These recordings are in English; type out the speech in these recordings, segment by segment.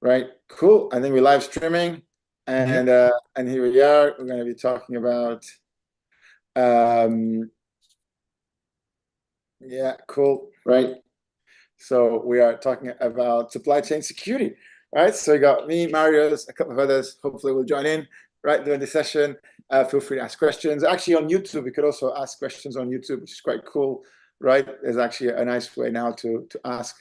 Right. Cool. I think we're live streaming, Yep. and here we are. We're going to be talking about um yeah, cool. Right. So we are talking about supply chain security. Right. So you got me, Marius, a couple of others. Hopefully we'll join in right during the session. Feel free to ask questions. Actually, on YouTube, we could also ask questions on YouTube, which is quite cool. Right. There's actually a nice way now to ask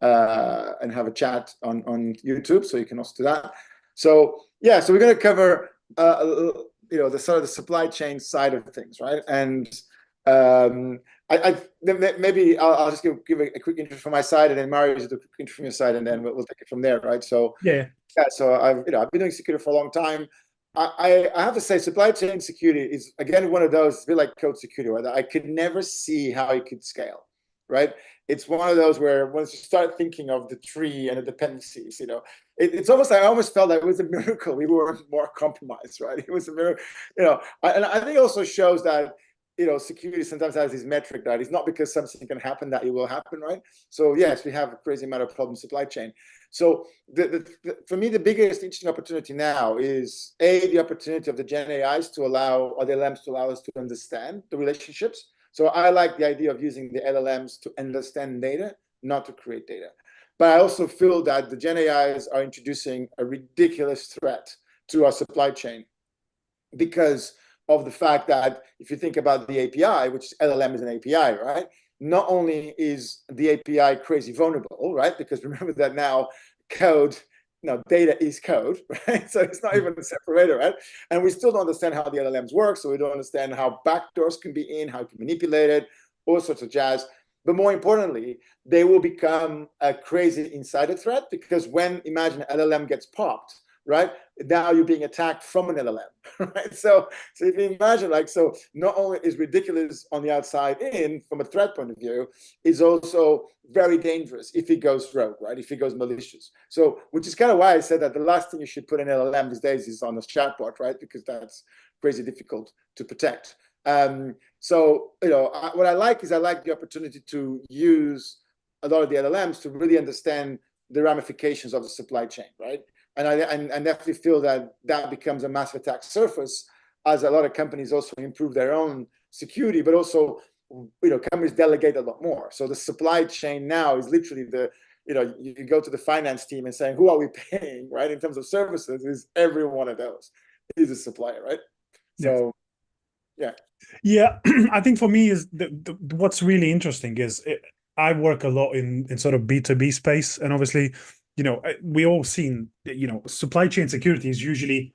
and have a chat on YouTube. So you can also do that. So yeah, so we're going to cover the sort of the supply chain side of things, right? And um, maybe I'll just give a quick intro from my side, and then Mario just do a quick intro from your side, and then we'll take it from there, right? So Yeah. yeah, so I've been doing security for a long time. I have to say, supply chain security is again one of those, it's a bit like code security, where I could never see how it could scale, right? It's one of those where once you start thinking of the tree and the dependencies, it's almost like I almost felt like it was a miracle we were more compromised, right? It was a miracle, and I think it also shows that security sometimes has this metric that it's not because something can happen that it will happen, right? So yes, we have a crazy amount of problem supply chain. So for me, the biggest interesting opportunity now is the opportunity of the Gen AIs to allow, or the LLMs to allow us to understand the relationships. So I like the idea of using the LLMs to understand data, not to create data. But I also feel that the Gen AIs are introducing a ridiculous threat to our supply chain because of the fact that if you think about the API, which LLM is an API, right? Not only is the API crazy vulnerable, right? Because remember that now code, data is code, right? So it's not even separated, right? And we still don't understand how the LLMs work. So we don't understand how backdoors can be in, how you can manipulate it, all sorts of jazz. But more importantly, they will become a crazy insider threat because imagine LLM gets popped, right? Now you're being attacked from an LLM, right? So if you imagine, so not only is ridiculous on the outside in from a threat point of view, is also very dangerous if it goes rogue, right? If it goes malicious. So, which is kind of why I said that the last thing you should put in LLM these days is on a chatbot, right? Because that's crazy difficult to protect. What I like is I like the opportunity to use a lot of the LLMs to really understand the ramifications of the supply chain, right? And I definitely feel that becomes a massive attack surface as a lot of companies also improve their own security, but also companies delegate a lot more. So the supply chain now is literally you go to the finance team and saying, who are we paying, right? In terms of services, is every one of those is a supplier, right? Yeah. So yeah. Yeah. I think for me is what's really interesting is I work a lot in sort of B2B space. And obviously, we all seen, supply chain security is usually,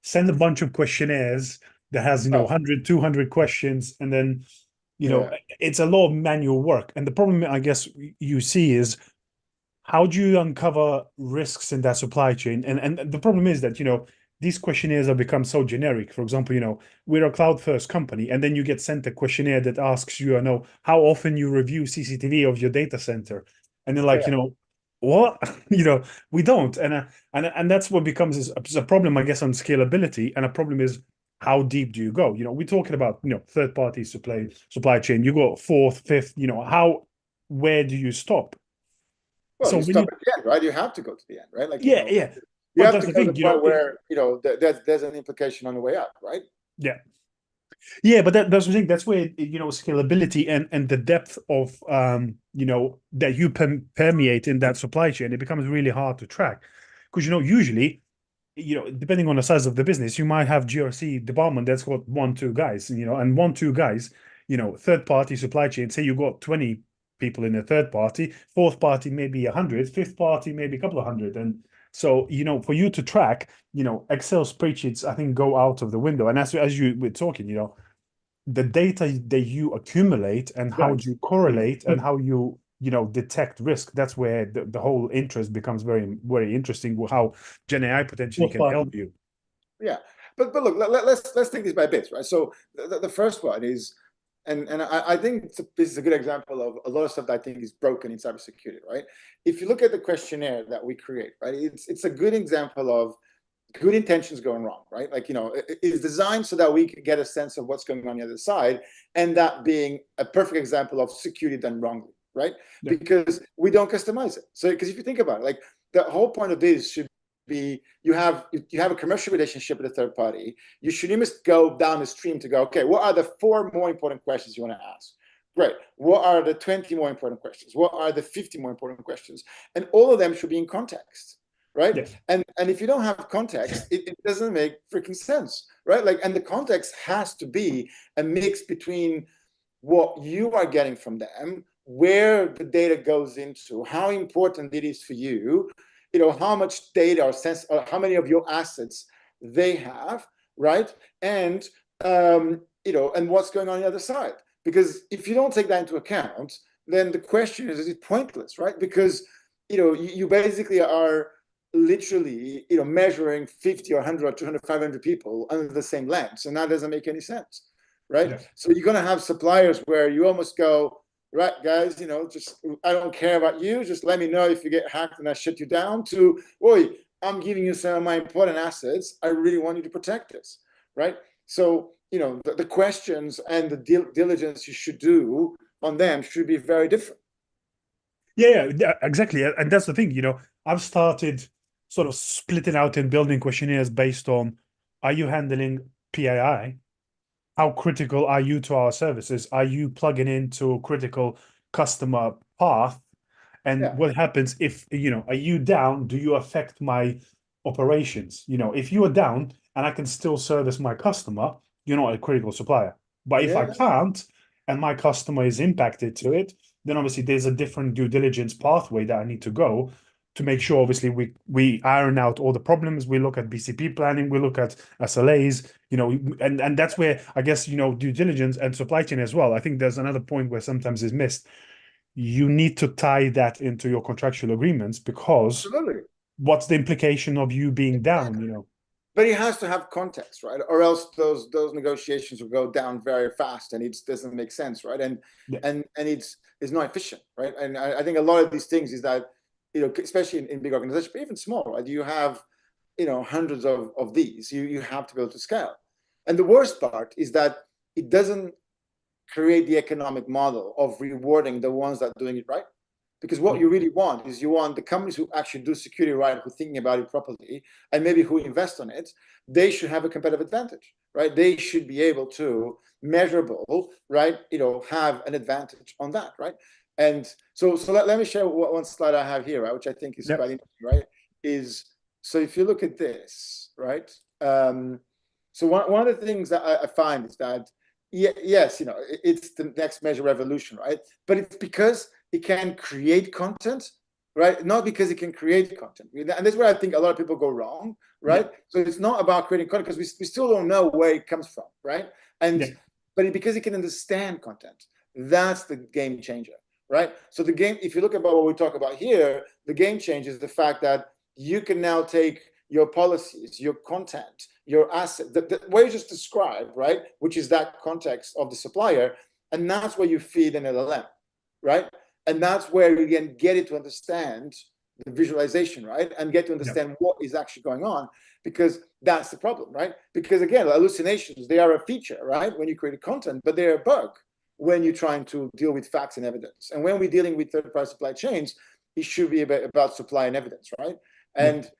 send a bunch of questionnaires that has, Oh 100, 200 questions. And then, yeah. it's a lot of manual work. And the problem, I guess, you see is how do you uncover risks in that supply chain? And the problem is that, these questionnaires have become so generic. For example, we're a cloud first company, and then you get sent a questionnaire that asks you, how often you review CCTV of your data center. And they're like, Yeah. what? We don't. And that's what becomes is a problem, I guess, on scalability. And a problem is how deep do you go? We're talking about, third party supply chain. You go fourth, fifth, where do you stop? Well, So you when stop you at the end, right? You have to go to the end, right? Yeah, yeah. You But have that's to the go to thing, the point where there's an implication on the way up, right? yeah. Yeah, but that's the thing. That's where, scalability and the depth of that you permeate in that supply chain, it becomes really hard to track. Because usually, depending on the size of the business, you might have GRC department that's got one, two guys, and one, two guys, third party supply chain, say you got 20 people in a third party, fourth party maybe 100, fifth party maybe a couple of hundred. And so, for you to track, Excel spreadsheets, I think, go out of the window. And as you were talking, the data that you accumulate and how Right. do you correlate and how you detect risk, that's where the whole interest becomes very, very interesting, how Gen AI potentially Fourth can help party. you. Yeah, but look, let's take this by bits, right? So the first one is, and I think this is a good example of a lot of stuff that I think is broken in cybersecurity, right? If you look at the questionnaire that we create, right, it's a good example of good intentions going wrong, right? It's designed so that we can get a sense of what's going on the other side, and that being a perfect example of security done wrongly, right? Yeah. Because we don't customize it. So, because if you think about it, like the whole point of this should be you have a commercial relationship with a third party. You must go down the stream to go, okay, what are the 4 more important questions you want to ask? Great. What are the 20 more important questions? What are the 50 more important questions? And all of them should be in context, right? Yeah. And if you don't have context, it doesn't make freaking sense, right? Like, and the context has to be a mix between what you are getting from them, where the data goes into, how important it is for you, how much data or how many of your assets they have, right? And and what's going on the other side. Because if you don't take that into account, then the question is it pointless, right? Because you basically are literally measuring 50 or 100 or 200, 500 people under the same lens, and that doesn't make any sense, right? Yeah. So you're going to have suppliers where you almost go, right, guys, just I don't care about you, just let me know if you get hacked and I shut you down, to, oi, I'm giving you some of my important assets, I really want you to protect this, right? So the questions and the diligence you should do on them should be very different. Yeah, exactly. And that's the thing, I've started sort of splitting out and building questionnaires based on, are you handling PII? How critical are you to our services? Are you plugging into critical customer path? And Yeah. what happens if, are you down? Do you affect my operations? If you are down and I can still service my customer, you're not a critical supplier. But if I Yeah. can't, and my customer is impacted to it, then obviously there's a different due diligence pathway that I need to go to make sure, obviously, we iron out all the problems. We look at BCP planning, we look at SLAs, and that's where I guess, due diligence and supply chain as well. I think there's another point where sometimes is missed. You need to tie that into your contractual agreements, because Absolutely. what's the implication of you being down, But it has to have context, right? Or else those negotiations will go down very fast, and it doesn't make sense, right? And Yeah. and it's not efficient, right? And I think a lot of these things is that especially in big organizations, but even small, right? You have hundreds of these. You have to be able to scale. And the worst part is that it doesn't create the economic model of rewarding the ones that are doing it right. Because what you really want is you want the companies who actually do security right, who are thinking about it properly, and maybe who invest on it, they should have a competitive advantage, right? They should be able to measurable, right? Have an advantage on that, right? And so let me share one slide I have here, right, which I think is quite interesting, right? So if you look at this, right? So one of the things that I find is that, yes, it's the next major revolution, right? But it's because it can create content, right? Not because it can create content. And that's where I think a lot of people go wrong, right? Yeah. So it's not about creating content, because we still don't know where it comes from, right? But because it can understand content, that's the game changer, right? So if you look about what we talk about here, the game changer is the fact that you can now take your policies, your content, your asset, the way you just described, right? Which is that context of the supplier, and that's where you feed an LLM, right? And that's where you can get it to understand the visualization, right? And get to understand what is actually going on, because that's the problem, right? Because again, hallucinations, they are a feature, right? When you create content, but they're a bug when you're trying to deal with facts and evidence. And when we're dealing with third-party supply chains, it should be about supply and evidence, right? And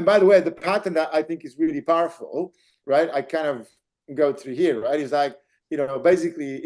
by the way, the pattern that I think is really powerful, right? I kind of go through here, right? Is like, basically,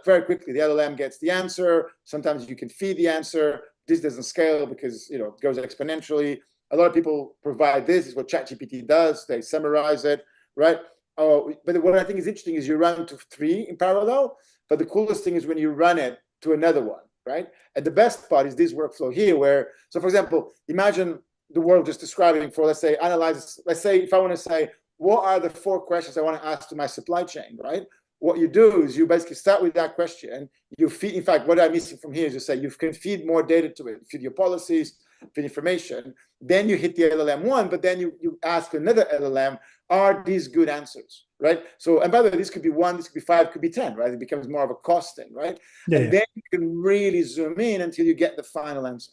very quickly, the LLM gets the answer. Sometimes you can feed the answer. This doesn't scale because, it goes exponentially. A lot of people provide this. Is what ChatGPT does. They summarize it, right? But what I think is interesting is you run to 3 in parallel. But the coolest thing is when you run it to another one, right? And the best part is this workflow here where, so for example, imagine the world just describing for, let's say if I want to say, what are the 4 questions I want to ask to my supply chain, right? What you do is you basically start with that question. You feed, in fact, what I'm missing from here is you say you can feed more data to it, feed your policies, feed information. Then you hit the LLM 1, but then you ask another LLM, are these good answers, right? So, and by the way, this could be 1, this could be 5, could be 10, right? It becomes more of a cost thing, right? Then you can really zoom in until you get the final answer,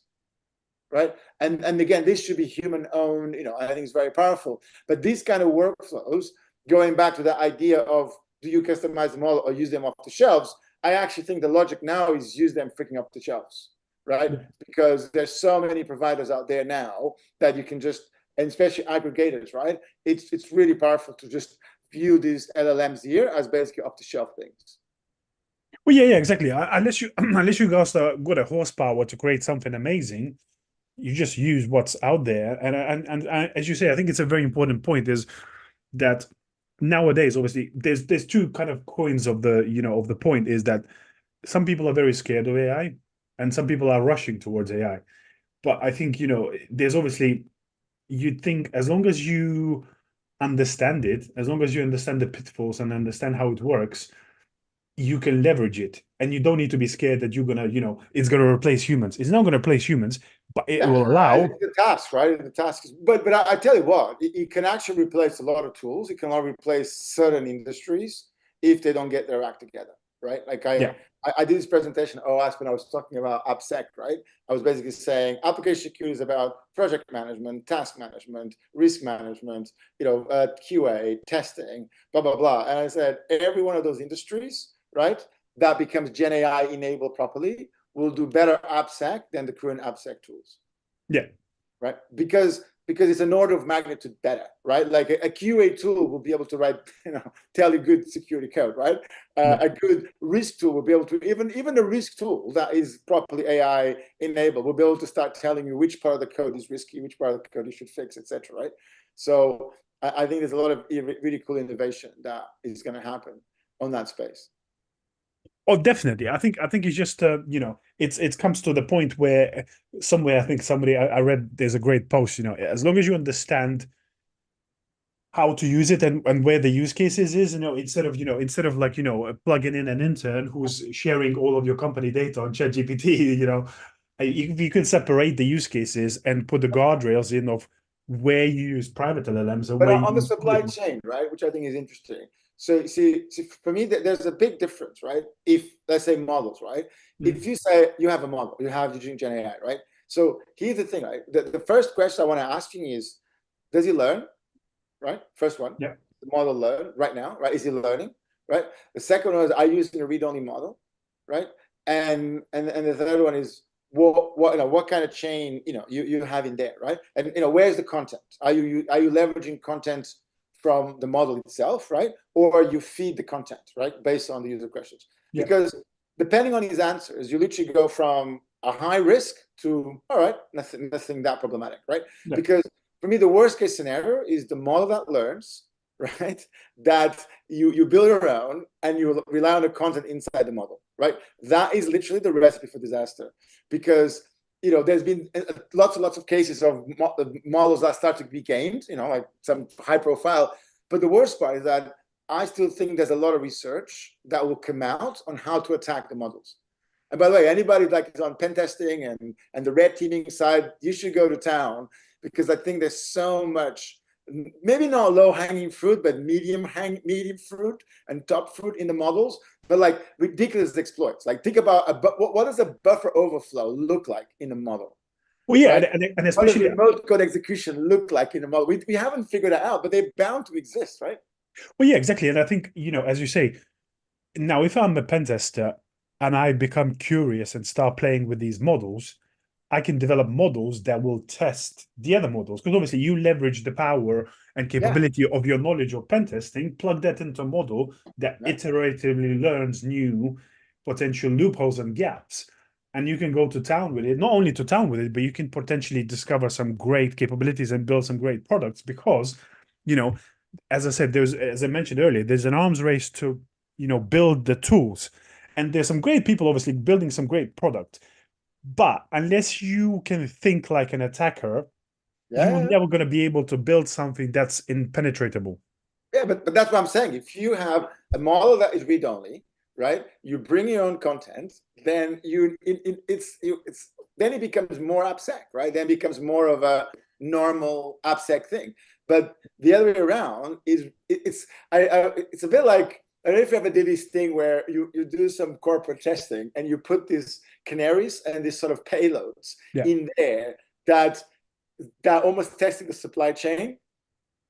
right? And again, this should be human owned, I think it's very powerful. But these kind of workflows, going back to the idea of, do you customize them all or use them off the shelves? I actually think the logic now is use them freaking off the shelves, right? Yeah. Because there's so many providers out there now that you can just, and especially aggregators, right? It's really powerful to just view these LLMs here as basically off the shelf things. Well, yeah, exactly. Unless you unless you guys got a horsepower to create something amazing, you just use what's out there. And as you say, I think it's a very important point is that nowadays, obviously, there's two kind of coins of the of the point is that some people are very scared of AI, and some people are rushing towards AI. But I think there's obviously you'd think as long as you understand it, as long as you understand the pitfalls and understand how it works, you can leverage it, and you don't need to be scared that you're gonna, it's gonna replace humans. It's not gonna replace humans, but it Yeah, will allow. it's the task, right? The task is, but I tell you what, it can actually replace a lot of tools. It can replace certain industries if they don't get their act together, right? Like Yeah, I did this presentation at OWASP when I was talking about AppSec, right? I was basically saying application security is about project management, task management, risk management, QA, testing, blah, blah, blah. And I said, every one of those industries, right, that becomes Gen AI enabled properly will do better AppSec than the current AppSec tools, yeah, right? Because it's an order of magnitude better, right? Like a QA tool will be able to write, tell you good security code, right? yeah, A good risk tool will be able to, even a risk tool that is properly AI enabled will be able to start telling you which part of the code is risky, which part of the code you should fix, etc. Right? So I think there's a lot of really cool innovation that is going to happen on that space. oh, definitely. I think it's just it comes to the point where somewhere I think somebody I read there's a great post, as long as you understand how to use it and where the use cases is, instead of like, plugging in an intern who's sharing all of your company data on ChatGPT, you can separate the use cases and put the guardrails in of where you use private LLMs and But where you on the use supply public. chain, right, which I think is interesting. So see, for me, there's a big difference, right? If let's say models, right? Mm. If you say you have a model, you're using Gen AI, right? So here's the thing, right? The first question I want to ask you is, does he learn? Right? First one, Yeah. the model learn right now, right? Is he learning? Right? The second one is, are you using a read-only model? Right? And the third one is what kind of chain you have in there, right? And where's the content? Are you leveraging content from the model itself, right? Or you feed the content, right, based on the user questions? Yeah. Because depending on his answers, you literally go from a high risk to all right, nothing that problematic, right? Yeah. Because for me, the worst case scenario is the model that learns, right? That you build your own and you rely on the content inside the model, right? That is literally the recipe for disaster, because there's been lots and lots of cases of models that start to be gamed, like some high profile. But the worst part is that I still think there's a lot of research that will come out on how to attack the models. And by the way, anybody like is on pen testing and the red teaming side, you should go to town, because I think there's so much, maybe not low hanging fruit, but medium fruit and top fruit in the models, but like ridiculous exploits. Like think about what does a buffer overflow look like in a model, Well, yeah, right? and What does especially. remote code execution look like in a model? We haven't figured that out, but they're bound to exist, right? Well, yeah, exactly. And I think, as you say, now if I'm a pen tester and I become curious and start playing with these models, I can develop models that will test the other models. Because obviously you leverage the power and Yeah, capability of your knowledge of pen testing, plug that into a model that yeah. iteratively learns new potential loopholes and gaps. And you can go to town with it, not only to town with it, but you can potentially discover some great capabilities and build some great products because, you know, as I said, as I mentioned earlier, there's an arms race to, build the tools. And there's some great people obviously building some great product. But unless you can think like an attacker, you're Yeah, never going to be able to build something that's impenetrable. yeah, but that's what I'm saying. If you have a model that is read only, right? You bring your own content, then it's then it becomes more AppSec, right? Then it becomes more of a normal AppSec thing. But the other way around is it's a bit like, I don't know if you ever did this thing where you do some corporate testing and you put these canaries and these sort of payloads Yeah. in there that almost testing the supply chain,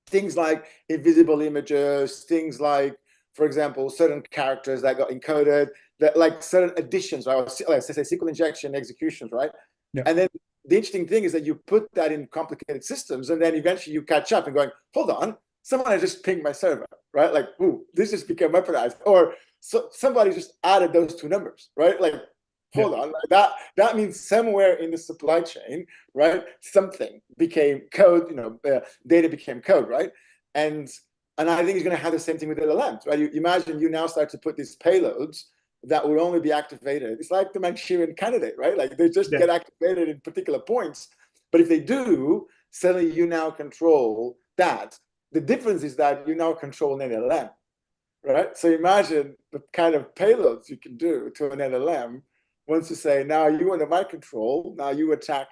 things like invisible images, things like for example, certain characters that got encoded, that like certain additions, right? Like I say, SQL injection executions, right? Yeah. And then the interesting thing is that you put that in complicated systems, and then eventually you catch up and going, hold on, someone has just pinged my server, right? Like, ooh, this just became weaponized, or so somebody just added those two numbers, right? Like, hold on, that means somewhere in the supply chain, right? Something became code, data became code, right? And I think it's going to have the same thing with LLMs, right? You imagine you now start to put these payloads that will only be activated. It's like the Manchurian candidate, right? Like they just get activated in particular points. But if they do, suddenly you now control that. The difference is that you now control an LLM, right? So imagine the kind of payloads you can do to an LLM once you say, now you under my control, now you attack,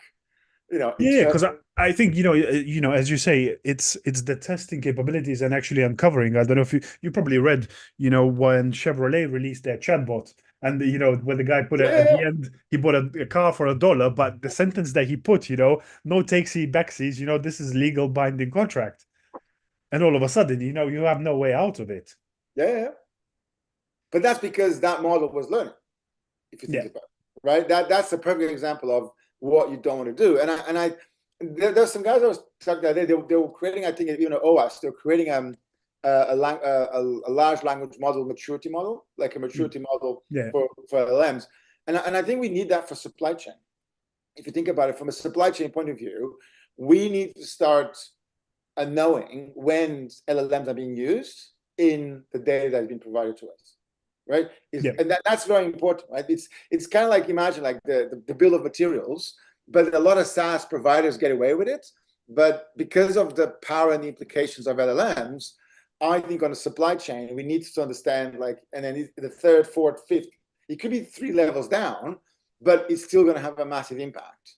Yeah, because I think as you say, it's the testing capabilities and actually uncovering. I don't know if you probably read, when Chevrolet released their chatbot, and when the guy put at the end, he bought a car for $1, but the sentence that he put, no takesy backsies, this is legal binding contract, and all of a sudden, you have no way out of it. Yeah. But that's because that model was learning, if you think about it, right? That's a perfect example of what you don't want to do. And there's some guys I was talking that they were creating, I think, OWASP, they're creating a large language model maturity model, like a maturity model for LLMs. And I think we need that for supply chain. If you think about it from a supply chain point of view, we need to start knowing when LLMs are being used in the data that has been provided to us. Right? And that's very important, right? It's kind of like, imagine like the bill of materials, but a lot of SaaS providers get away with it. But because of the power and the implications of LLMs, I think on the supply chain, we need to understand and then the third, fourth, fifth, it could be 3 levels down, but it's still going to have a massive impact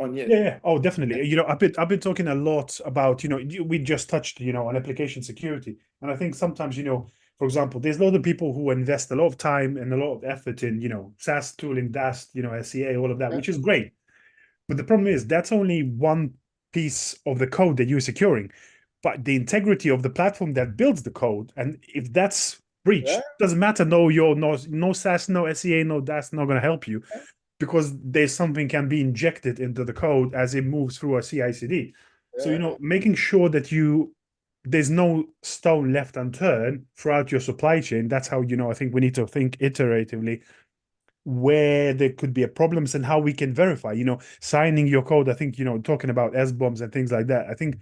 on you. Yeah. Oh, definitely. I've been talking a lot about, we just touched, on application security. And I think sometimes, for example, there's a lot of people who invest a lot of time and a lot of effort in, SaaS tooling, DAST, SEA, all of that, which is great. But the problem is that's only one piece of the code that you're securing. But the integrity of the platform that builds the code, and if that's breached, doesn't matter. No SaaS, no SEA, no DAST, not going to help you, because there's something can be injected into the code as it moves through a CI/CD. So making sure that there's no stone left unturned throughout your supply chain. That's how, I think we need to think iteratively where there could be problems and how we can verify, signing your code. I think, talking about SBOMs and things like that. I think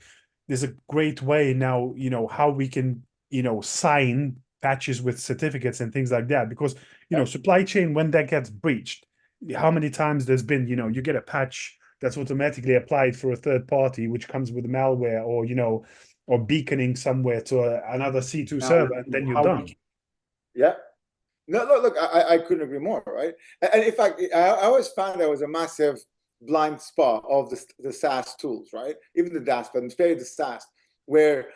there's a great way now, how we can, sign patches with certificates and things like that. Because, supply chain, when that gets breached, how many times there's been, you get a patch that's automatically applied for a third party, which comes with malware or beaconing somewhere to another C2 server, and then you're done. Yeah. No, look, I couldn't agree more, right? And in fact, I always found there was a massive blind spot of the SaaS tools, right? Even the DAS, but especially the SaaS, where,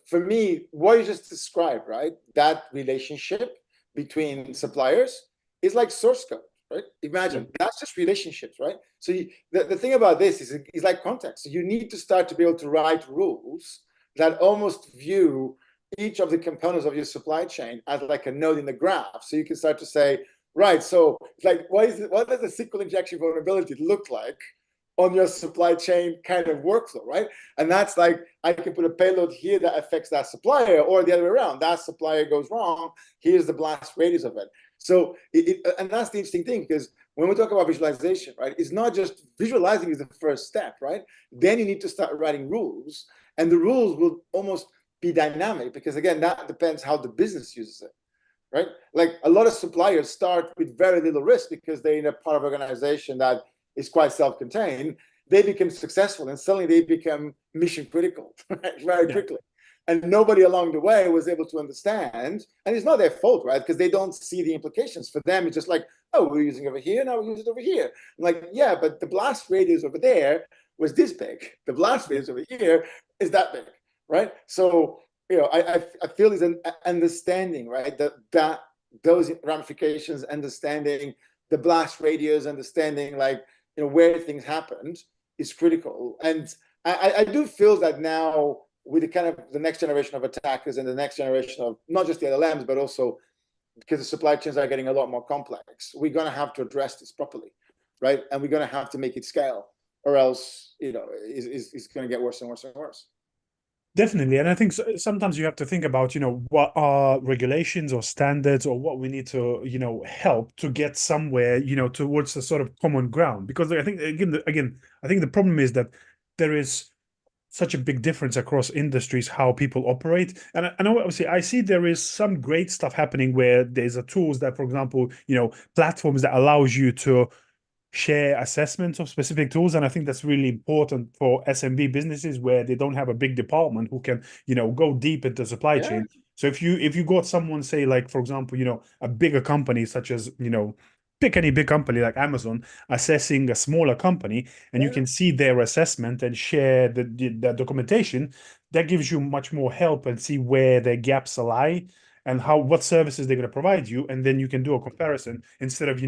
for me, what you just described, right? That relationship between suppliers is like source code, right? Imagine that's just relationships, right? So the thing about this is it's like context. So you need to start to be able to write rules that almost view each of the components of your supply chain as like a node in the graph. So you can start to say, right, so like, what does the SQL injection vulnerability look like on your supply chain kind of workflow, right? And that's like, I can put a payload here that affects that supplier, or the other way around. That supplier goes wrong, here's the blast radius of it. So, and that's the interesting thing, because when we talk about visualization, right, it's not just visualizing is the first step, right? Then you need to start writing rules, and the rules will almost be dynamic, because again, that depends how the business uses it, right? Like a lot of suppliers start with very little risk because they're in a part of organization that is quite self-contained. They become successful and suddenly they become mission critical, right? Very quickly. And nobody along the way was able to understand, and it's not their fault, right? Because they don't see the implications. For them, it's just like, oh, we're using it over here, now we use it over here. I'm like, yeah, but the blast radius over there was this big. The blast radius over here is that big. Right. So, I feel there's an understanding, right, that those ramifications, understanding the blast radius, understanding where things happened is critical. And I do feel that now with the kind of the next generation of attackers and the next generation of not just the LLMs, but also because the supply chains are getting a lot more complex, we're going to have to address this properly, right? And we're going to have to make it scale, or else, it's going to get worse and worse and worse. Definitely. And I think sometimes you have to think about, what are regulations or standards or what we need to, help to get somewhere, towards a sort of common ground. Because I think, again, I think the problem is that there is such a big difference across industries, how people operate. And I know, obviously, I see there is some great stuff happening where there's a tools that, for example, platforms that allows you to share assessments of specific tools. And I think that's really important for SMB businesses where they don't have a big department who can, go deep into supply chain. So if you got someone, say, like, for example, a bigger company such as, pick any big company like Amazon assessing a smaller company, and you can see their assessment and share the documentation, that gives you much more help and see where their gaps lie and what services they're going to provide you. And then you can do a comparison instead of,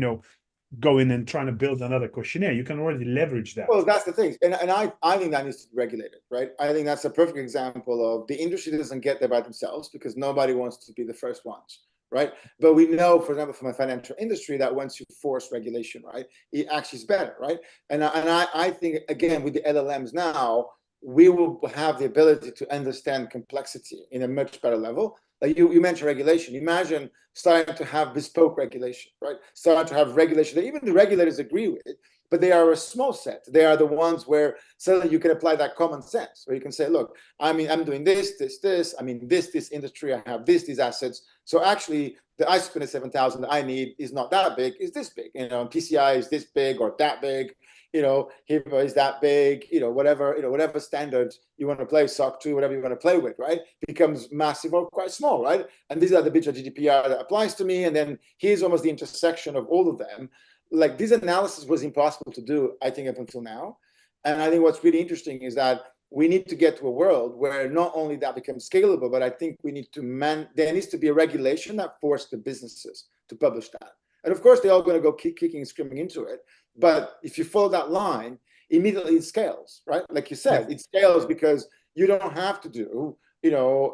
go in and trying to build another questionnaire. You can already leverage that. Well, that's the thing. And I think that needs to be regulated, right? I think that's a perfect example of the industry doesn't get there by themselves because nobody wants to be the first ones, right? But we know, for example, from a financial industry, that once you force regulation, right, it actually is better, right? And I think, again, with the LLMs now, we will have the ability to understand complexity in a much better level. Like you mentioned regulation. Imagine starting to have bespoke regulation, right? Starting to have regulation that even the regulators agree with, but they are a small set. They are the ones where suddenly you can apply that common sense, where you can say, look, I'm doing this. I mean, this industry, I have these assets. So actually, the ISO 27000 that I need is not that big, is this big. PCI is this big or that big. HIPAA is that big, whatever standard you want to play, SOC 2, whatever you want to play with, right, becomes massive or quite small, right? And these are the bits of GDPR that applies to me. And then here's almost the intersection of all of them. Like, this analysis was impossible to do, I think, up until now. And I think what's really interesting is that we need to get to a world where not only that becomes scalable, but I think we need to there needs to be a regulation that forces the businesses to publish that. And of course, they're all going to go kicking and screaming into it. But if you follow that line, immediately it scales, right? Like you said, it scales because you don't have to do,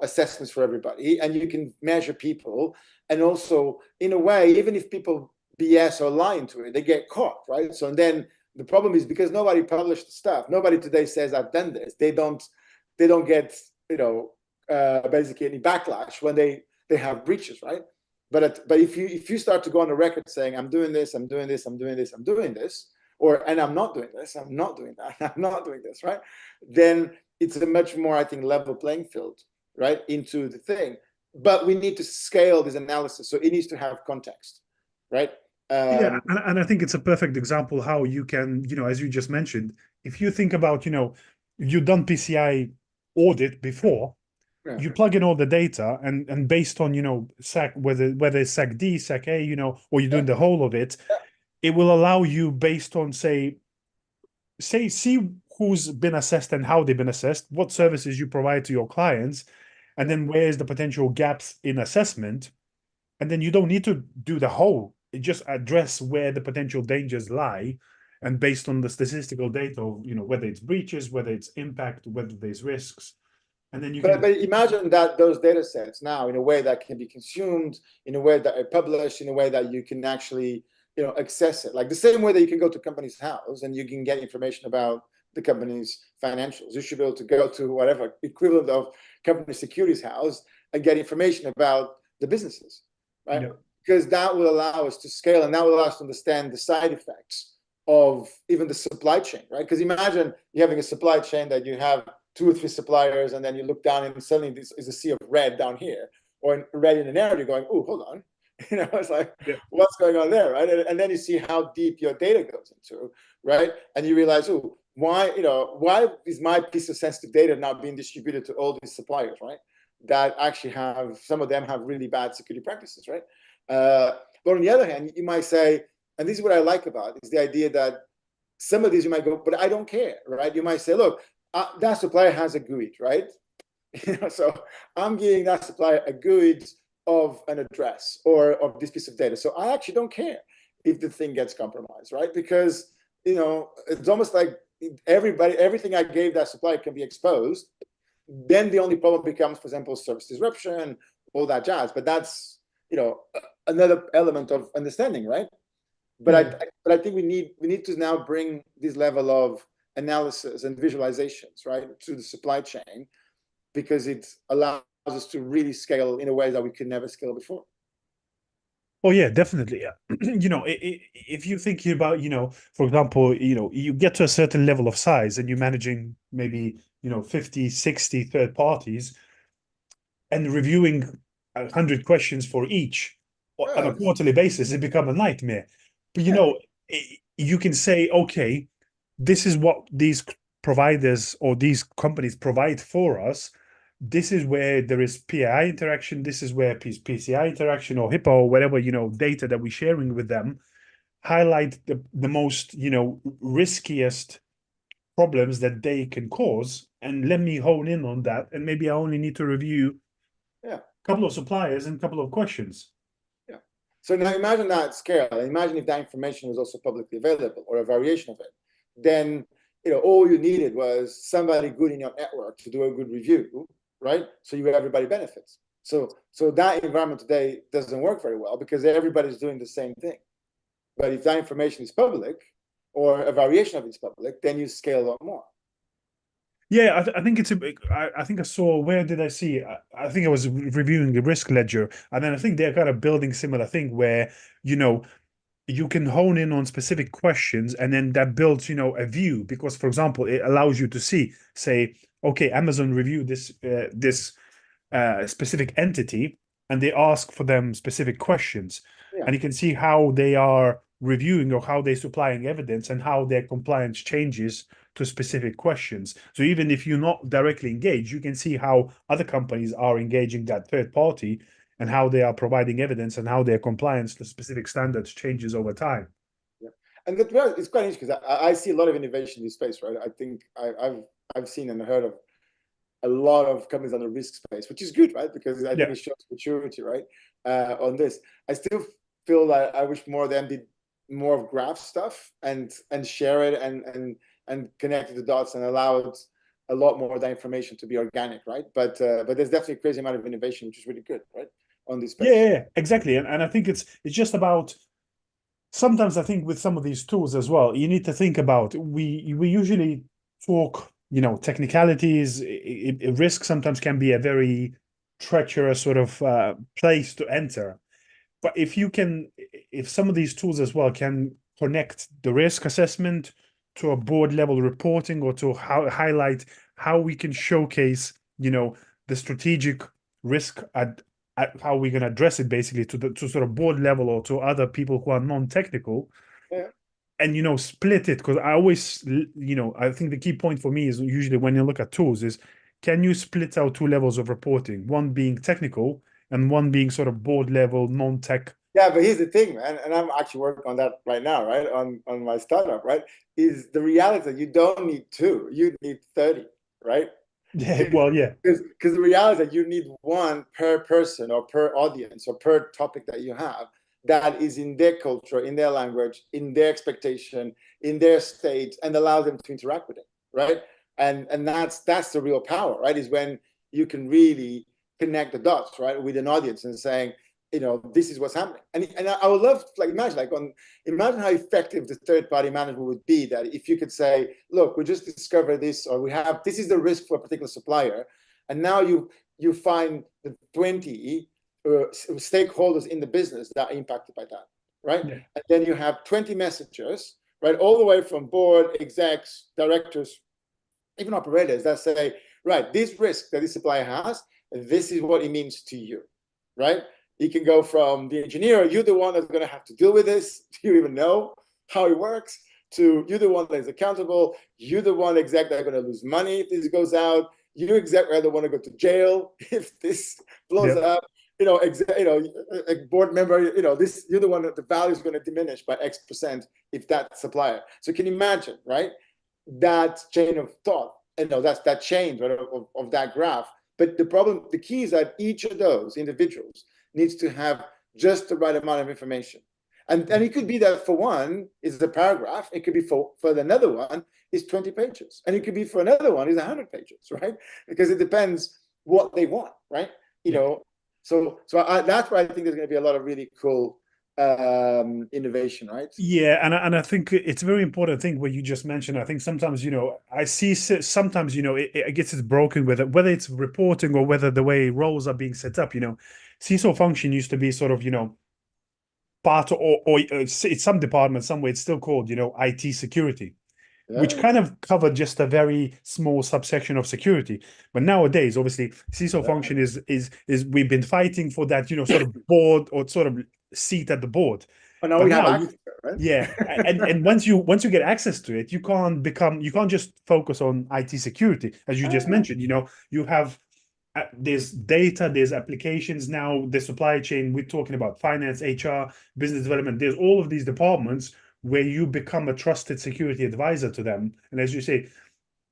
assessments for everybody, and you can measure people. And also, in a way, even if people BS or lie into it, they get caught, right? So then the problem is because nobody published the stuff. Nobody today says I've done this. They don't get, basically any backlash when they have breaches, right? But if you start to go on the record saying I'm doing this, I'm doing this, I'm doing this, I'm doing this, and I'm not doing this, I'm not doing that, I'm not doing this, right? Then it's a much more, I think, level playing field, right, into the thing. But we need to scale this analysis, so it needs to have context, right? Yeah, and I think it's a perfect example how you can, as you just mentioned, if you think about, you've done PCI audit before. You plug in all the data and based on, SAC, whether it's SAC D, SAC A, or you're doing the whole of it, it will allow you based on, see who's been assessed and how they've been assessed, what services you provide to your clients, and then where's the potential gaps in assessment. And then you don't need to do the whole, just address where the potential dangers lie. And based on the statistical data, whether it's breaches, whether it's impact, whether there's risks. And then but imagine that those data sets now in a way that can be consumed, in a way that are published, in a way that you can actually, access it. Like the same way that you can go to company's house and you can get information about the company's financials. You should be able to go to whatever equivalent of company securities house and get information about the businesses, right? Yeah. Because that will allow us to scale, and that will allow us to understand the side effects of even the supply chain, right? Because imagine you having a supply chain that you have 2 or 3 suppliers, and then you look down and suddenly this is a sea of red down here, or red in an area, you're going, oh, hold on. It's like, what's going on there, right? And then you see how deep your data goes into, right? And you realize, oh, why is my piece of sensitive data now being distributed to all these suppliers, right? That actually some of them have really bad security practices, right? But on the other hand, you might say, and this is what I like about it, is the idea that some of these you might go, but I don't care, right? You might say, look, that supplier has a GUID, right? So I'm giving that supplier a GUID of an address or of this piece of data. So I actually don't care if the thing gets compromised, right? Because, it's almost like everything I gave that supplier can be exposed. then the only problem becomes, for example, service disruption, all that jazz. But that's, another element of understanding, right? But I think we need to now bring this level of analysis and visualizations, right, to the supply chain, because it allows us to really scale in a way that we could never scale before. Oh yeah, definitely. If you're thinking about, for example, you get to a certain level of size and you're managing maybe, 50, 60 third parties and reviewing 100 questions for each on a quarterly basis, it become a nightmare. But you can say, okay, this is what these providers or these companies provide for us. This is where there is PII interaction. This is where PCI interaction or HIPAA or whatever, data that we're sharing with them. Highlight the most, riskiest problems that they can cause, and let me hone in on that. And maybe I only need to review a couple of suppliers and a couple of questions. Yeah. So now imagine that scale. Imagine if that information was also publicly available or a variation of it. Then, all you needed was somebody good in your network to do a good review, right? So everybody benefits. So that environment today doesn't work very well because everybody's doing the same thing. But if that information is public or a variation of it is public, then you scale a lot more. Yeah, I think it's I think I saw, where did I see? I think I was reviewing the risk ledger, and then I think they're kind of building similar thing where, you can hone in on specific questions, and then that builds, a view. Because, for example, it allows you to say, okay, Amazon reviewed this specific entity, and they ask for them specific questions, and you can see how they are reviewing or how they're supplying evidence and how their compliance changes to specific questions. So even if you're not directly engaged, you can see how other companies are engaging that third party and how they are providing evidence and how their compliance to specific standards changes over time. Yeah, and it's quite interesting because I see a lot of innovation in this space, right? I think I've seen and heard of a lot of companies on the risk space, which is good, right? Because I think it shows maturity, right? On this, I still feel like I wish more of them did more of graph stuff and share it and connect the dots and allow it a lot more of that information to be organic, right? But there's definitely a crazy amount of innovation, which is really good, right? On this space. Yeah, exactly. And I think it's just about, sometimes I think with some of these tools as well, you need to think about, we usually talk, technicalities. Risk sometimes can be a very treacherous sort of place to enter. But if some of these tools as well can connect the risk assessment to a board level reporting, or to highlight how we can showcase, the strategic risk at how we're going to address it, basically to sort of board level or to other people who are non-technical, and split it. Because I always, I think the key point for me is usually when you look at tools is, can you split out two levels of reporting, one being technical and one being sort of board level, non-tech? Yeah, but here's the thing, man, and I'm actually working on that right now, right? On my startup, right? Is the reality that you don't need two, you need 30, right? Yeah, well, yeah. Because the reality is that you need one per person or per audience or per topic that you have that is in their culture, in their language, in their expectation, in their state, and allows them to interact with it, right? And that's the real power, right? Is when you can really connect the dots, right, with an audience and saying, this is what's happening. And I would love, imagine how effective the third-party management would be, that if you could say, look, we just discovered this, or this is the risk for a particular supplier, and now you find the 20 stakeholders in the business that are impacted by that, right? Yeah. And then you have 20 messengers, right, all the way from board, execs, directors, even operators that say, right, this risk that this supplier has, this is what it means to you, right? You can go from the engineer, you're the one that's going to have to deal with this. Do you even know how it works? To you're the one that is accountable. You're the one exec that are going to lose money if this goes out. You exec rather want to go to jail if this blows up. A board member. This you're the one that the value is going to diminish by X% if that supplier. So can you imagine, right? That chain of thought. That's that chain, right, of that graph. But the key is that each of those individuals needs to have just the right amount of information. And it could be that for one is the paragraph. It could be for another one is 20 pages, and it could be for another one is 100 pages, right? Because it depends what they want, right? You know, so that's why I think there's going to be a lot of really cool innovation, right? Yeah, and I think it's a very important thing what you just mentioned. I think sometimes, I see sometimes, it gets it's broken whether it's reporting or whether the way roles are being set up. CISO function used to be sort of, part or it's some department somewhere. It's still called, IT security, which Yeah, kind of covered just a very small subsection of security. But nowadays, obviously, CISO yeah. function is we've been fighting for that, sort of board or sort of seat at the board. But now But we have now access to it, right? yeah, and once you get access to it, you can't just focus on IT security, as you just mentioned. You have there's data, there's applications now, the supply chain. We're talking about finance, HR, business development. There's all of these departments where you become a trusted security advisor to them. And as you say,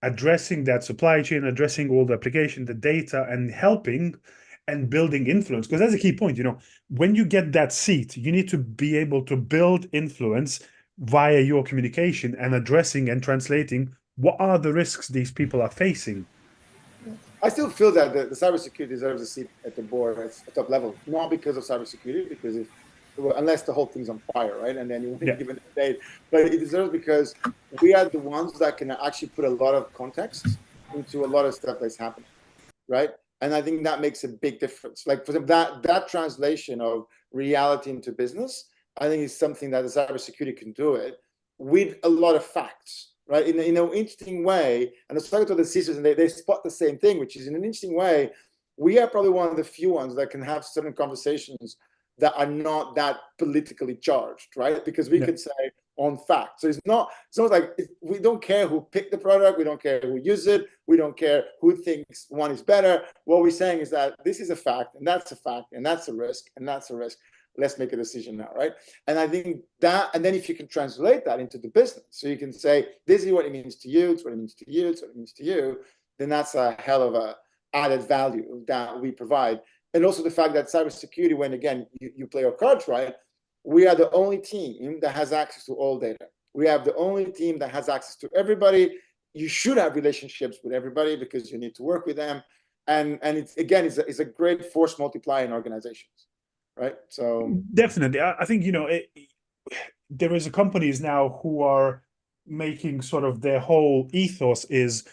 addressing that supply chain, addressing all the application, the data, and helping and building influence. Because that's a key point. When you get that seat, you need to be able to build influence via your communication and addressing and translating what are the risks these people are facing. I still feel that the cybersecurity deserves a seat at the board at the top level, not because of cybersecurity, because unless the whole thing's on fire, right? And then you want to Yeah. give it a date, but it deserves because we are the ones that can actually put a lot of context into a lot of stuff that's happening, right? And I think that makes a big difference. Like for example, that translation of reality into business, I think is something that the cybersecurity can do it with a lot of facts, right? In an interesting way. And I was talking to the CISOs, and they spot the same thing, which is in an interesting way, we are probably one of the few ones that can have certain conversations that are not that politically charged, right? Because we could say on fact. So it's not like we don't care who picked the product, we don't care who uses it, we don't care who thinks one is better. What we're saying is that this is a fact, and that's a fact, and that's a risk, and that's a risk. Let's make a decision now, right? And I think that, and then if you can translate that into the business, so you can say, this is what it means to you, it's what it means to you, it's what it means to you, then that's a hell of a added value that we provide. And also the fact that cybersecurity, when again, you play your cards right, we are the only team that has access to all data. We have the only team that has access to everybody. You should have relationships with everybody because you need to work with them. And it's, again, it's a great force multiplier in organizations, right? So Definitely. I think, there is companies now who are making sort of their whole ethos is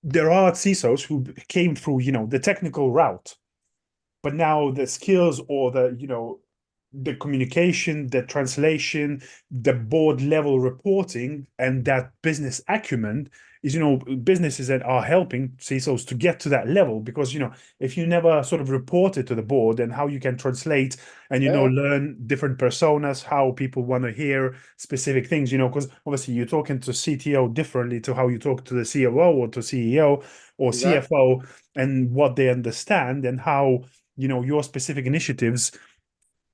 there are CISOs who came through, the technical route, but now the skills or the communication, the translation, the board level reporting, and that business acumen is, businesses that are helping CISOs to get to that level. Because, if you never sort of report it to the board, and how you can translate and, learn different personas, how people want to hear specific things, because obviously you're talking to CTO differently to how you talk to the COO or to CEO or exactly. CFO, and what they understand and how, your specific initiatives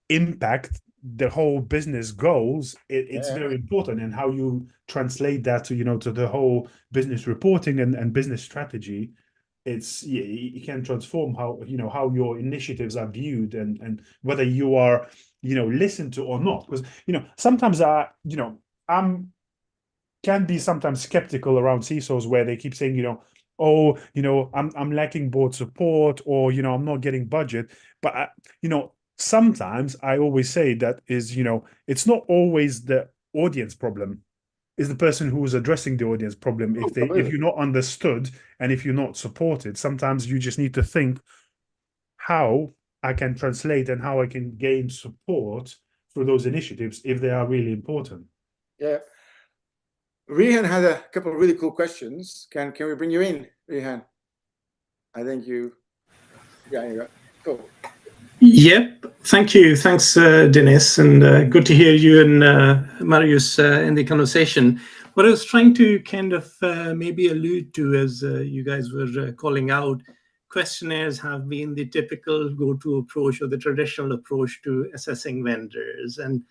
impact the whole business goals. It's very important, and how you translate that to to the whole business reporting and business strategy. You can transform how your initiatives are viewed, and whether you are listened to or not. Because sometimes I'm can be sometimes skeptical around CISOs, where they keep saying, oh, I'm lacking board support, or I'm not getting budget. But sometimes I always say that is, it's not always the audience problem. Is the person who is addressing the audience problem. Oh, If completely. you're not understood and if you're not supported, sometimes you just need to think how I can translate and how I can gain support through those initiatives if they are really important. Yeah. Rehan had a couple of really cool questions. Can we bring you in, Rehan? I think yeah, you go. Cool. Yep. Thank you. Thanks, Dinis. And good to hear you and Marius in the conversation. What I was trying to kind of maybe allude to, as you guys were calling out, questionnaires have been the typical go-to approach, or the traditional approach to assessing vendors. And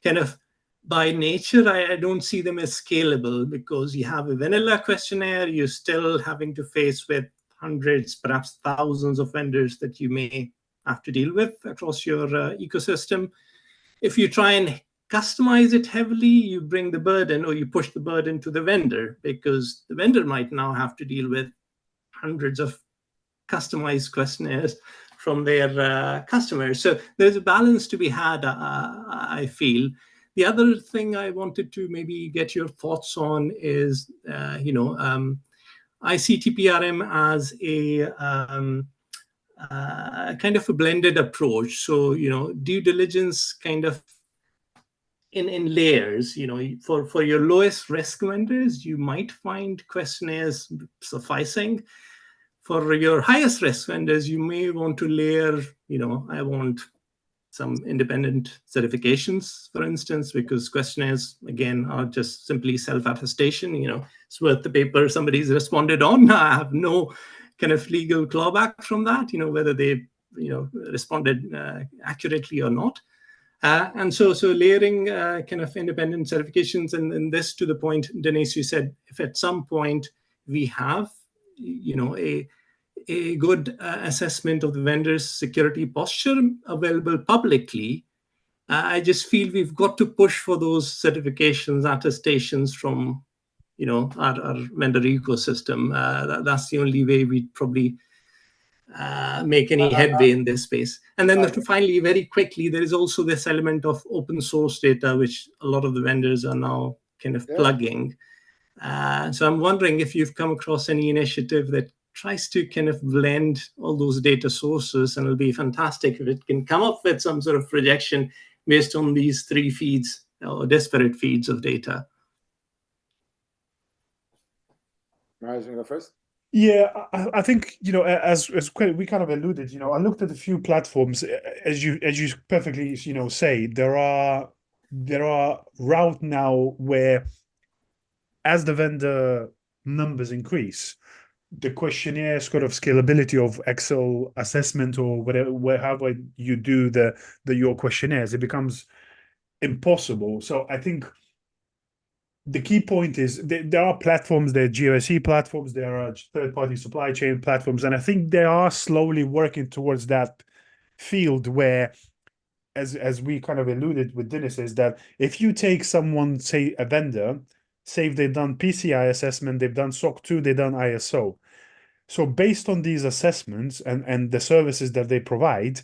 kind of by nature, I don't see them as scalable, because you have a vanilla questionnaire, you're still having to face with hundreds, perhaps thousands of vendors that you may have to deal with across your ecosystem. If you try and customize it heavily, you bring the burden or you push the burden to the vendor, because the vendor might now have to deal with hundreds of customized questionnaires from their customers. So there's a balance to be had, I feel. The other thing I wanted to maybe get your thoughts on is, I see TPRM as a kind of a blended approach. So, due diligence kind of in layers. For your lowest risk vendors, you might find questionnaires sufficing. For your highest risk vendors, you may want to layer, I want some independent certifications, for instance, because questionnaires, again, are just simply self-attestation. It's worth the paper somebody's responded on. I have no kind of legal clawback from that, whether they, responded accurately or not. And so layering kind of independent certifications, and this to the point, Dinis, you said, if at some point we have, a good assessment of the vendor's security posture available publicly, I just feel we've got to push for those certifications, attestations from, our vendor ecosystem. That's the only way we'd probably make any headway in this space. And then finally, very quickly, there is also this element of open source data, which a lot of the vendors are now kind of plugging. So I'm wondering if you've come across any initiative that tries to kind of blend all those data sources, and it'll be fantastic if it can come up with some sort of projection based on these 3 feeds or disparate feeds of data. Marius, you go first? Yeah, I think, as we kind of alluded, I looked at a few platforms, as you perfectly, say, there are route now where, as the vendor numbers increase, the questionnaire sort of scalability of Excel assessment or whatever, however you do your questionnaires, it becomes impossible. So I think the key point is there are platforms, there are GRC platforms, there are third-party supply chain platforms, and I think they are slowly working towards that field where, as we kind of alluded with Dinis, is that if you take someone, say a vendor, say if they've done PCI assessment, they've done SOC 2, they've done ISO. So based on these assessments and the services that they provide,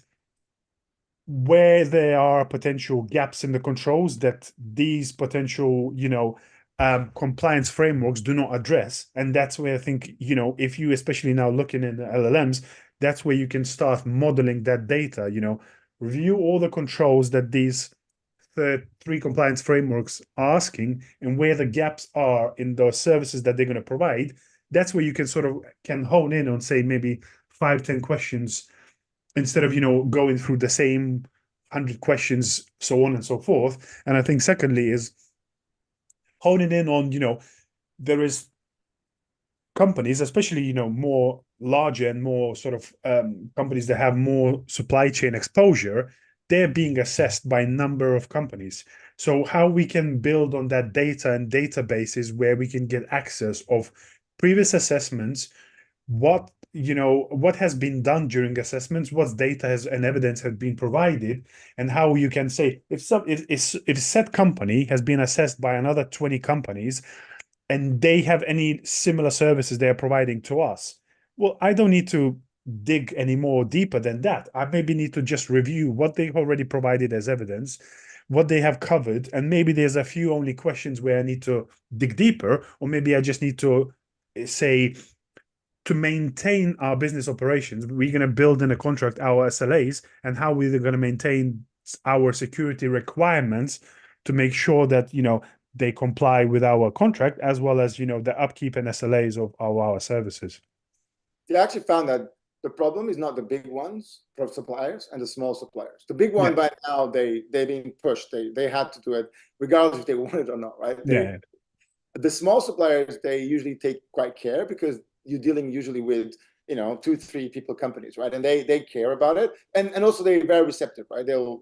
where there are potential gaps in the controls that these potential, compliance frameworks do not address. And that's where I think, if you, especially now looking in the LLMs, that's where you can start modeling that data, review all the controls that these 3 compliance frameworks are asking and where the gaps are in the services that they're going to provide. That's where you can sort of hone in on, say, maybe 5-10 questions instead of, going through the same 100 questions, so on and so forth. And I think secondly is honing in on, there is companies, especially, more larger and more sort of companies that have more supply chain exposure, they're being assessed by a number of companies. So how we can build on that data and databases where we can get access of previous assessments, what has been done during assessments, what data and evidence has been provided, and how you can say if said company has been assessed by another 20 companies and they have any similar services they are providing to us, well, I don't need to dig any more deeper than that. I maybe need to just review what they've already provided as evidence, what they have covered, and maybe there's a few only questions where I need to dig deeper, or maybe I just need to say, to maintain our business operations, we're going to build in a contract our SLAs and how we're going to maintain our security requirements to make sure that, they comply with our contract, as well as, the upkeep and SLAs of our services. They actually found that the problem is not the big ones for suppliers and the small suppliers. The big one, by now, they're being pushed. They had to do it regardless if they wanted or not, right? The small suppliers, they usually take quite care because you're dealing usually with, 2-3 people companies, right? And they care about it. And also they're very receptive, right? They'll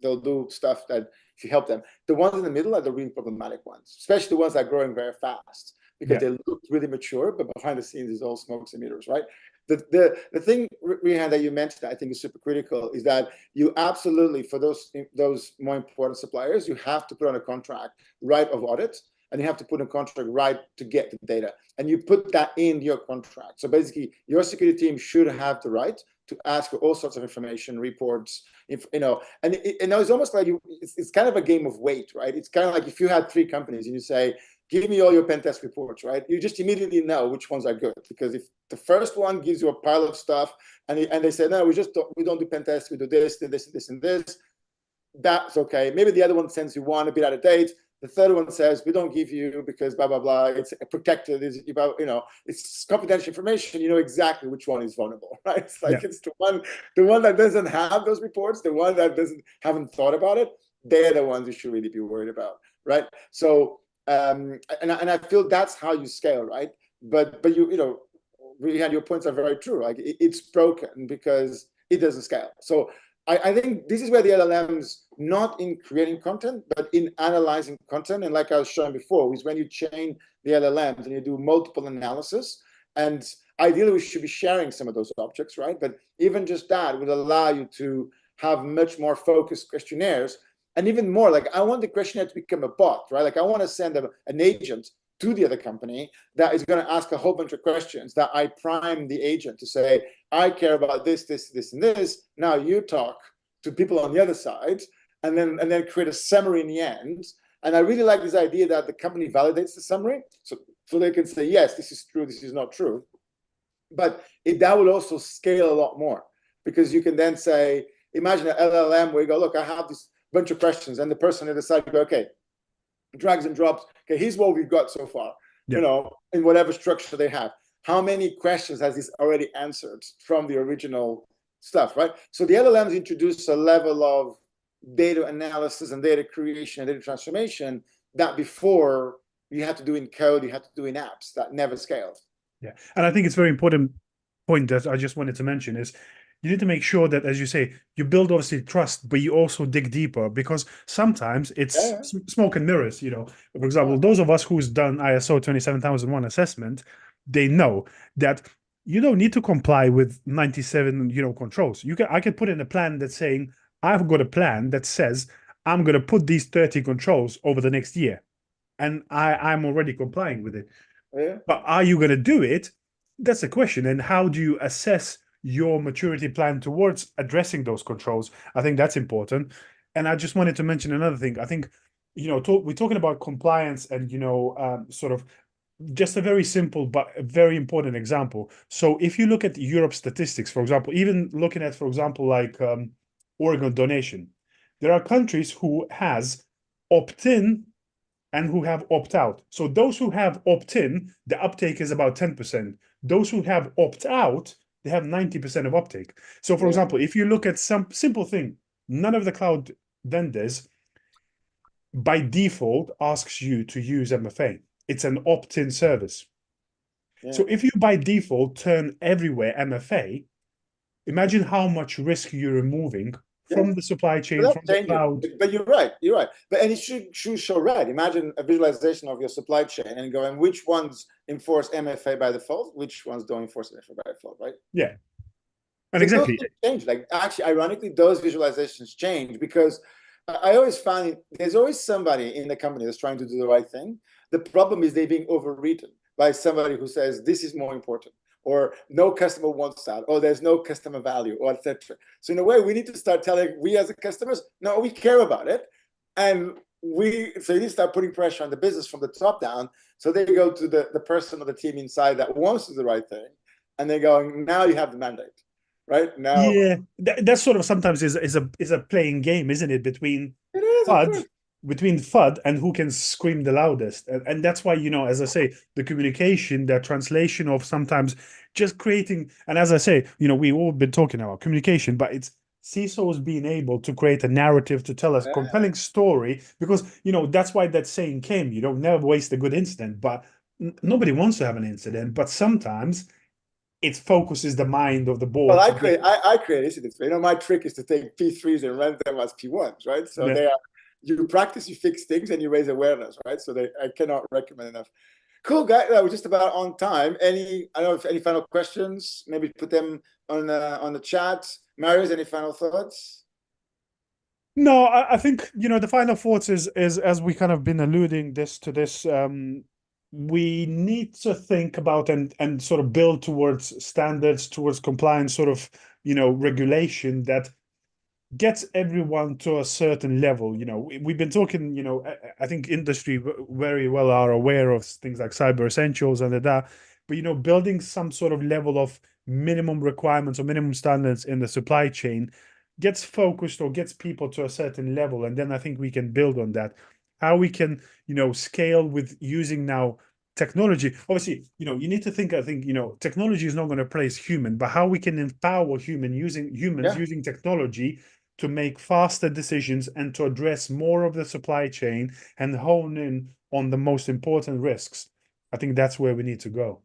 do stuff that if you help them. The ones in the middle are the really problematic ones, especially the ones that are growing very fast because they look really mature, but behind the scenes is all smokes and mirrors, right? The thing, Rehan, that you mentioned, I think is super critical, is that you absolutely, for those more important suppliers, you have to put on a contract right of audit, and you have to put in a contract right to get the data, and you put that in your contract. So basically, your security team should have the right to ask for all sorts of information, reports, if you know, and it's almost like it's kind of a game of weight, right? It's kind of like if you had 3 companies and you say, give me all your pen test reports, right? You just immediately know which ones are good, because if the first one gives you a pile of stuff and they say, no, we don't do pen tests, we do this and this and this and this, that's okay. Maybe the other one sends you one a bit out of date. The third one says, we don't give you because blah, blah, blah. It's protected. It's confidential information. You know exactly which one is vulnerable, right? It's like, it's the one that doesn't have those reports, the one that haven't thought about it. They're the ones you should really be worried about, right? So, and I feel that's how you scale, right? But really, your points are very true. Like it's broken because it doesn't scale. So I think this is where the LLMs, not in creating content, but in analyzing content. And like I was showing before, is when you chain the LLMs and you do multiple analysis. And ideally, we should be sharing some of those objects, right? But even just that would allow you to have much more focused questionnaires. And even more, like I want the questionnaire to become a bot, right? Like I want to send an agent to the other company that is going to ask a whole bunch of questions that I prime the agent to say, I care about this, this, this, and this. Now you talk to people on the other side, and then create a summary in the end. And I really like this idea that the company validates the summary, so they can say, yes, this is true, this is not true. But that will also scale a lot more, because you can then say, imagine an LLM where you go, look, I have this bunch of questions, and the person on the side go, okay, drags and drops. Okay, here's what we've got so far. In whatever structure they have. How many questions has this already answered from the original stuff, right? So the LLMs introduce a level of data analysis and data creation and data transformation that before you had to do in code, you had to do in apps that never scaled. Yeah, and I think it's a very important point that I just wanted to mention is you need to make sure that, as you say, you build obviously trust, but you also dig deeper, because sometimes it's smoke and mirrors. For example, those of us who's done ISO 27001 assessment, they know that you don't need to comply with 97 controls. I can put in a plan that's saying I've got a plan that says I'm going to put these 30 controls over the next year, and I'm already complying with it. But are you going to do it? That's the question. And how do you assess your maturity plan towards addressing those controls? I think that's important. And I just wanted to mention another thing. I think, we're talking about compliance and, sort of just a very simple but a very important example. So if you look at Europe statistics, for example, even looking at, for example, like organ donation, there are countries who has opt-in and who have opt-out. So those who have opt-in, the uptake is about 10%. Those who have opt-out, they have 90% of uptake. So for example, if you look at some simple thing, none of the cloud vendors by default asks you to use MFA. It's an opt-in service. So if you by default turn everywhere MFA, imagine how much risk you're removing from the supply chain, from the cloud. But you're right. And it should show red. Imagine a visualization of your supply chain and going, which ones enforce MFA by default, which ones don't enforce MFA by default, right? Yeah. And exactly. Change. Like actually, ironically, those visualizations change, because I always find there's always somebody in the company that's trying to do the right thing. The problem is they're being overridden by somebody who says this is more important, or no customer wants that, or there's no customer value, or etc. So in a way, we need to start telling we as the customers, no, we care about it, and you need to start putting pressure on the business from the top down. So they go to the person or the team inside that wants to do the right thing, and they're going, now you have the mandate. Right now, that sort of sometimes is a playing game, isn't it? Between FUD and who can scream the loudest, and that's why as I say, the communication, the translation of sometimes just creating, and as I say, we all been talking about communication, but it's CISOs being able to create a narrative to tell us a compelling story, because that's why that saying came. Never waste a good incident, but nobody wants to have an incident, but sometimes it focuses the mind of the board. Well, I create incidents. My trick is to take P3s and run them as P1s, right? So you practice, you fix things, and you raise awareness, right? So I cannot recommend enough. Cool, guys. We're just about on time. I don't know if any final questions, maybe put them on the chat. Marius, any final thoughts? No, I think, the final thoughts is as we kind of been alluding to this, we need to think about and sort of build towards standards, towards compliance, sort of, regulation that gets everyone to a certain level. We've been talking, I think industry very well are aware of things like cyber essentials and that, but building some sort of level of minimum requirements or minimum standards in the supply chain gets focused or gets people to a certain level, and then I think we can build on that. How we can, scale with using now technology. Obviously, you need to think, I think, technology is not going to replace human, but how we can empower humans using technology to make faster decisions and to address more of the supply chain and hone in on the most important risks. I think that's where we need to go.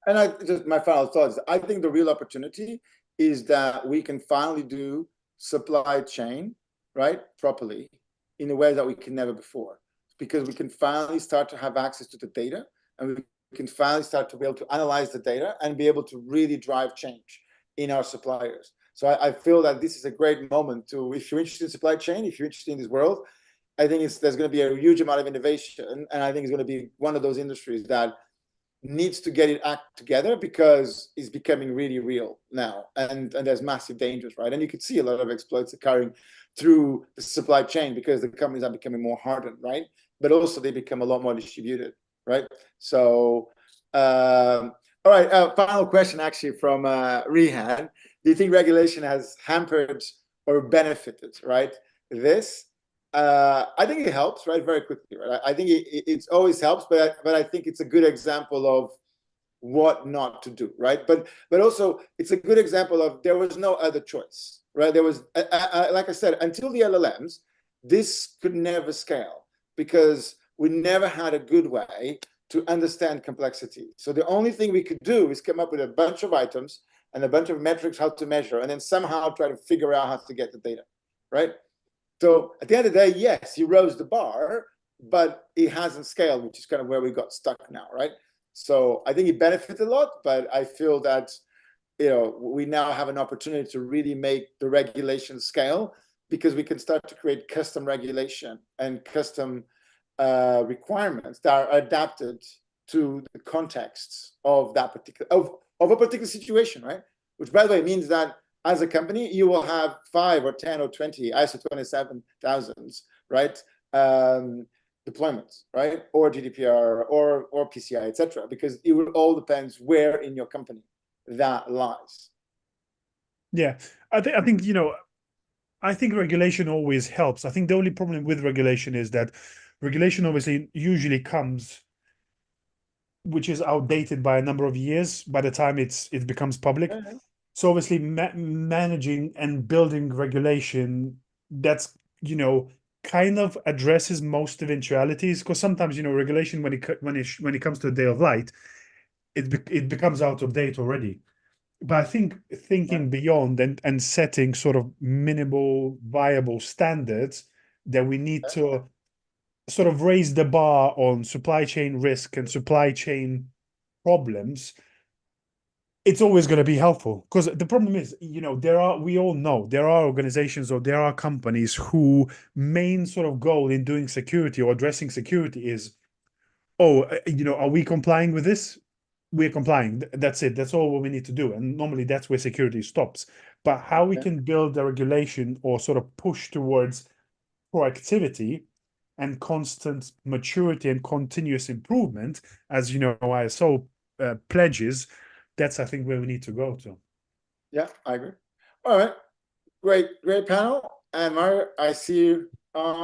And just my final thoughts. I think the real opportunity is that we can finally do supply chain, right, properly in a way that we can never before, because we can finally start to have access to the data, and we can finally start to be able to analyze the data and be able to really drive change in our suppliers. So I feel that this is a great moment to, if you're interested in supply chain, if you're interested in this world, I think there's going to be a huge amount of innovation, and I think it's going to be one of those industries that needs to get it act together, because it's becoming really real now, and there's massive dangers, right? And you could see a lot of exploits occurring through the supply chain because the companies are becoming more hardened, right? But also they become a lot more distributed, right? So, all right, final question actually from Rehan. Do you think regulation has hampered or benefited, right, this? I think it helps, right, very quickly, right? I think it always helps, but I think it's a good example of what not to do, right? But also it's a good example of there was no other choice, right? There was, like I said, until the LLMs, this could never scale because we never had a good way to understand complexity. So the only thing we could do is come up with a bunch of items and a bunch of metrics how to measure, and then somehow try to figure out how to get the data, right? So at the end of the day, yes, he rose the bar, but it hasn't scaled, which is kind of where we got stuck now, right? So I think it benefited a lot, but I feel that we now have an opportunity to really make the regulation scale, because we can start to create custom regulation and custom requirements that are adapted to the contexts of that particular of a particular situation, right? Which, by the way, means that as a company, you will have 5 or 10 or 20 ISO 27000s, right? Deployments, right? Or GDPR or PCI, etc. Because it will all depends where in your company that lies. Yeah, I think I think regulation always helps. I think the only problem with regulation is that regulation obviously usually comes, which is outdated by a number of years by the time it becomes public. Yeah. So obviously managing and building regulation that's kind of addresses most eventualities, because sometimes regulation when it comes to the day of light, it becomes out of date already. But I think thinking beyond and setting sort of minimal viable standards, that we need to sort of raise the bar on supply chain risk and supply chain problems, it's always going to be helpful. Because the problem is, we all know there are organizations or there are companies who main sort of goal in doing security or addressing security is, are we complying with this? We're complying. That's it. That's all what we need to do. And normally that's where security stops. But how we can build the regulation or sort of push towards proactivity and constant maturity and continuous improvement, as ISO pledges, that's I think where we need to go to. Yeah, I agree. All right, great panel. And Mario, I see you